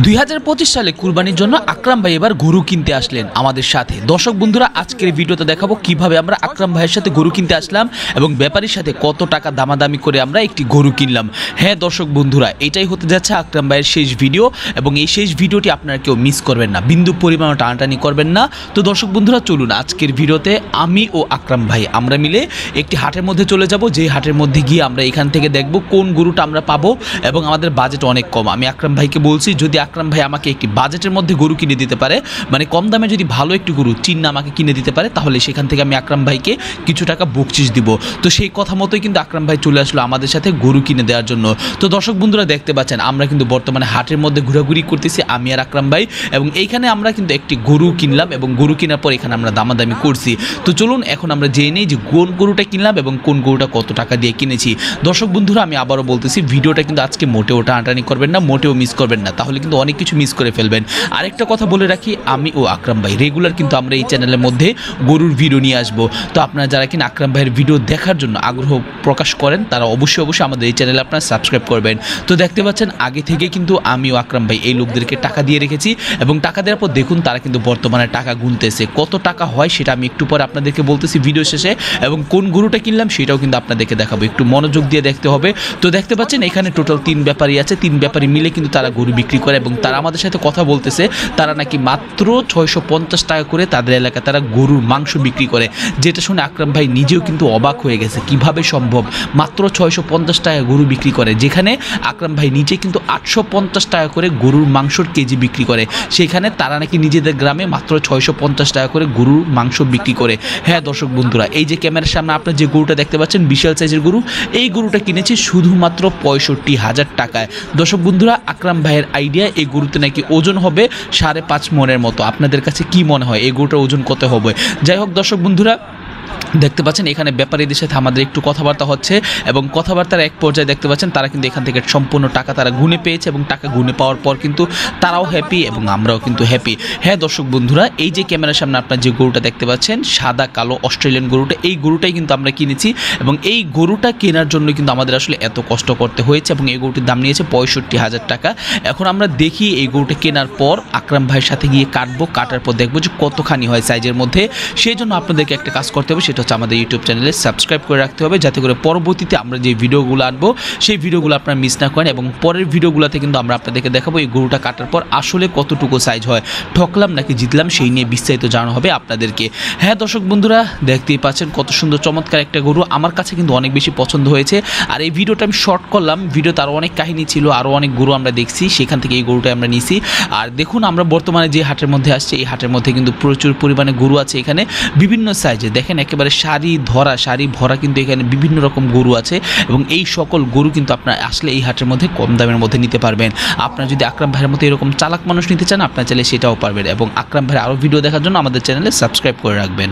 2025 সালে কুরবানির জন্য আকরাম ভাই এবার গরু কিনতে আসলেন আমাদের সাথে। দর্শক বন্ধুরা, আজকের ভিডিওতে দেখাবো কিভাবে আমরা আকরাম ভাইয়ের সাথে গরু কিনতে আসলাম এবং ব্যাপারীর সাথে কত টাকা দামাদামি করে আমরা একটি গরু কিনলাম। হ্যাঁ দর্শক বন্ধুরা, এটাই হতে যাচ্ছে আকরাম ভাইয়ের শেষ ভিডিও এবং এই শেষ ভিডিওটি আপনারা কেউ মিস করবেন না, বিন্দু পরিমাণ টানাটানি করবেন না। তো দর্শক বন্ধুরা, চলুন আজকের ভিডিওতে আমি ও আকরাম ভাই আমরা মিলে একটি হাটের মধ্যে চলে যাব, যে হাটের মধ্যে গিয়ে আমরা এখান থেকে দেখব কোন গরুটা আমরা পাবো এবং আমাদের বাজেট অনেক কম। আমি আকরাম ভাইকে বলছি যদি আকরাম ভাই আমাকে একটি বাজেটের মধ্যে গরু কিনে দিতে পারে, মানে কম দামে যদি ভালো একটি গরু চিন্না আমাকে কিনে দিতে পারে, তাহলে সেখান থেকে আমি আকরাম ভাইকে কিছু টাকা বকশিশ দিব। তো সেই কথা মতোই কিন্তু আকরাম ভাই চলে আসলো আমাদের সাথে গরু কিনে দেওয়ার জন্য। তো দর্শক বন্ধুরা দেখতে পাচ্ছেন আমরা কিন্তু বর্তমানে হাটের মধ্যে ঘোরাঘুরি করতেছি আমি আর আকরাম ভাই, এবং এইখানে আমরা কিন্তু একটি গরু কিনলাম এবং গরু কেনার পর এখানে আমরা দামাদামি করছি। তো চলুন এখন আমরা জেনে নিই যে কোন গরুটা কিনলাম এবং কোন গরুটা কত টাকা দিয়ে কিনেছি। দর্শক বন্ধুরা, আমি আবারও বলতেছি ভিডিওটা কিন্তু আজকে মোটেও টানাটানি করবেন না, মোটেও মিস করবেন না, তাহলে কিন্তু অনেক কিছু মিস করে ফেলবেন। আরেকটা কথা বলে রাখি, আমি ও আকরাম ভাই রেগুলার কিন্তু আমরা এই চ্যানেলের মধ্যে গরুর ভিডিও নিয়ে আসবো। তো আপনারা যারা কিনা আকরাম ভাইয়ের ভিডিও দেখার জন্য আগ্রহ প্রকাশ করেন তারা অবশ্যই আমাদের এই চ্যানেলে আপনারা সাবস্ক্রাইব করবেন। তো দেখতে পাচ্ছেন আগে থেকে কিন্তু আমি ও আকরাম ভাই এই লোকদেরকে টাকা দিয়ে রেখেছি এবং টাকা দেওয়ার পর দেখুন তারা কিন্তু বর্তমানে টাকা গুনতেছে। কত টাকা হয় সেটা আমি একটু পরে আপনাদেরকে বলতেছি ভিডিও শেষে, এবং কোন গরুটা কিনলাম সেটাও কিন্তু আপনাদেরকে দেখাবো, একটু মনোযোগ দিয়ে দেখতে হবে। তো দেখতে পাচ্ছেন এখানে টোটাল 3 ব্যাপারী আছে, 3 ব্যাপারী মিলে কিন্তু তারা গরু বিক্রি করে এবং তারা আমাদের সাথে কথা বলতেছে তারা নাকি মাত্র 650 টাকা করে তাদের এলাকায় তারা গরুর মাংস বিক্রি করে, যেটা শুনে আকরাম ভাই নিজেও কিন্তু অবাক হয়ে গেছে কিভাবে সম্ভব মাত্র 650 টাকা গরু বিক্রি করে, যেখানে আকরাম ভাই নিজে কিন্তু 850 টাকা করে গরুর মাংসর কেজি বিক্রি করে, সেখানে তারা নাকি নিজেদের গ্রামে মাত্র 650 টাকা করে গরুর মাংস বিক্রি করে। হ্যাঁ দর্শক বন্ধুরা, এই যে ক্যামেরার সামনে আপনার যে গরুটা দেখতে পাচ্ছেন বিশাল সাইজের গরু, এই গরুটা কিনেছি শুধুমাত্র 65,000 টাকায়। দর্শক বন্ধুরা, আকরাম ভাইয়ের আইডিয়া এই গরুতে নাকি ওজন হবে 5.5 মনের মতো। আপনাদের কাছে কি মনে হয় এই গরুটার ওজন কত হবে? যাই হোক দর্শক বন্ধুরা, দেখতে পাচ্ছেন এখানে ব্যাপারীদের সাথে আমাদের একটু কথাবার্তা হচ্ছে এবং কথাবার্তার এক পর্যায়ে দেখতে পাচ্ছেন তারা কিন্তু এখান থেকে সম্পূর্ণ টাকা তারা গুনে পেয়েছে এবং টাকা গুনে পাওয়ার পর কিন্তু তারাও হ্যাপি এবং আমরাও কিন্তু হ্যাপি। হ্যাঁ দর্শক বন্ধুরা, এই যে ক্যামেরার সামনে আপনার যে গরুটা দেখতে পাচ্ছেন সাদা কালো অস্ট্রেলিয়ান গরুটা, এই গরুটাই কিন্তু আমরা কিনেছি এবং এই গরুটা কেনার জন্য কিন্তু আমাদের আসলে এত কষ্ট করতে হয়েছে এবং এই গরুটির দাম নিয়েছে 65,000 টাকা। এখন আমরা দেখি এই গরুটা কেনার পর আকরাম ভাইয়ের সাথে গিয়ে কাটবো, কাটার পর দেখবো যে কতখানি হয় সাইজের মধ্যে। সেই জন্য আপনাদেরকে একটা কাজ করতে হবে, সেটা হচ্ছে আমাদের ইউটিউব চ্যানেলে সাবস্ক্রাইব করে রাখতে হবে, যাতে করে পরবর্তীতে আমরা যে ভিডিওগুলো আনবো সেই ভিডিওগুলো আপনারা মিস না করেন এবং পরের ভিডিওগুলোতে কিন্তু আমরা আপনাদেরকে দেখাবো এই গরুটা কাটার পর আসলে কতটুকু সাইজ হয়, ঠকলাম নাকি জিতলাম সেই নিয়ে বিস্তারিত জানানো হবে আপনাদেরকে। হ্যাঁ দর্শক বন্ধুরা, দেখতেই পাচ্ছেন কত সুন্দর চমৎকার একটা গরু, আমার কাছে কিন্তু অনেক বেশি পছন্দ হয়েছে। আর এই ভিডিওটা আমি শর্ট করলাম, ভিডিওতে আরও অনেক কাহিনী ছিল, আরও অনেক গরু আমরা দেখছি, সেখান থেকে এই গরুটা আমরা নিছি। আর দেখুন আমরা বর্তমানে যে হাটের মধ্যে আসছে এই হাটের মধ্যে কিন্তু প্রচুর পরিমাণে গরু আছে, এখানে বিভিন্ন সাইজে দেখেন একেবারে সারি ভরা কিন্তু এখানে বিভিন্ন রকম গরু আছে এবং এই সকল গরু কিন্তু আপনার আসলে এই হাটের মধ্যে কম দামের মধ্যে নিতে পারবেন। আপনারা যদি আকরাম ভাইয়ের মতো এরকম চালাক মানুষ নিতে চান আপনারা চাইলে সেটাও পারবেন এবং আকরাম ভাইয়ের আরও ভিডিও দেখার জন্য আমাদের চ্যানেলে সাবস্ক্রাইব করে রাখবেন।